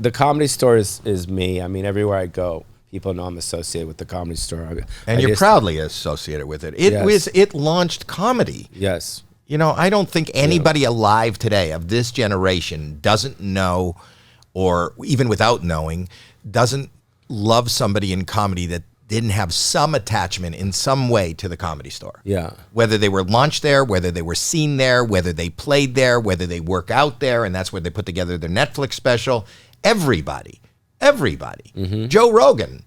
the Comedy Store is me. I mean, everywhere I go, people know I'm associated with the Comedy Store. And you're proudly associated with it. It launched comedy. Yes. You know, I don't think anybody alive today of this generation doesn't know, or even without knowing, doesn't love somebody in comedy that didn't have some attachment in some way to the Comedy Store. Yeah. Whether they were launched there, whether they were seen there, whether they played there, whether they work out there, and that's where they put together their Netflix special. Everybody. Joe Rogan,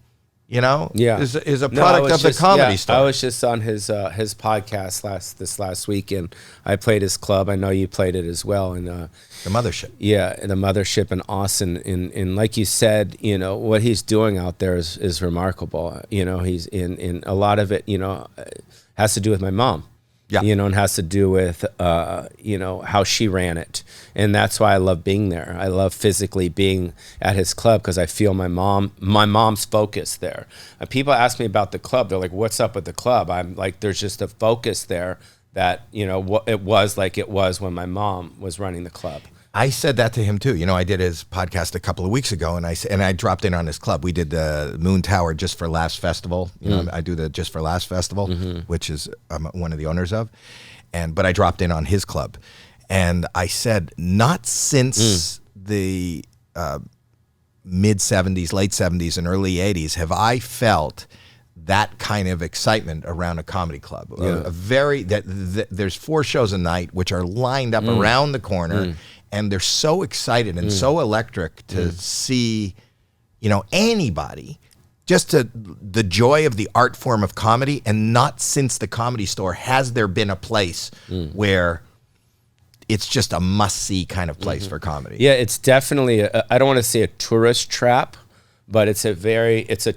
you know, is a product of the Comedy Store. I was just on his podcast this last week, and I played his club. I know you played it as well, and the Mothership. Yeah, the Mothership in Austin, and like you said, you know, what he's doing out there is remarkable. You know, he's in a lot of it, you know, has to do with my mom. Yeah. You know, and has to do with, you know, how she ran it. And that's why I love being there. I love physically being at his club because I feel my mom's focus there. And people ask me about the club. They're like, what's up with the club? I'm like, there's just a focus there that, you know, it was like it was when my mom was running the club. I said that to him too. You know, I did his podcast a couple of weeks ago, and I dropped in on his club. We did the Moon Tower Just for Laughs Festival. You know, I do the Just for Laughs Festival, which is I'm one of the owners of, but I dropped in on his club, and I said, not since the mid '70s, late '70s, and early '80s have I felt that kind of excitement around a comedy club. There's 4 shows a night which are lined up around the corner. And they're so excited and so electric to see, you know, anybody, just the joy of the art form of comedy. And not since the Comedy Store has there been a place where it's just a must-see kind of place for comedy. Yeah, it's definitely, I don't want to say a tourist trap, but it's a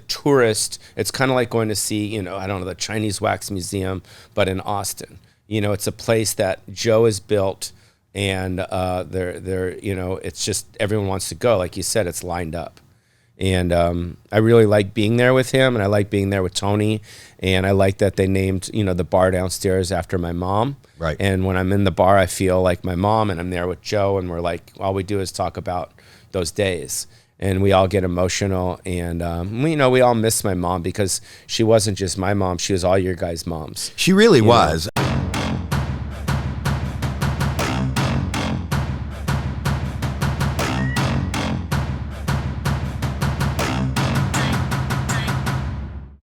tourist, it's kind of like going to see, you know, I don't know, the Chinese Wax Museum, but in Austin. You know, it's a place that Joe has built. And they're you know, it's just everyone wants to go. Like you said, it's lined up. And I really like being there with him, and I like being there with Tony. And I like that they named, you know, the bar downstairs after my mom. Right. And when I'm in the bar, I feel like my mom, and I'm there with Joe, and we're like, all we do is talk about those days. And we all get emotional, and you know, we all miss my mom because she wasn't just my mom; she was all your guys' moms. She really was.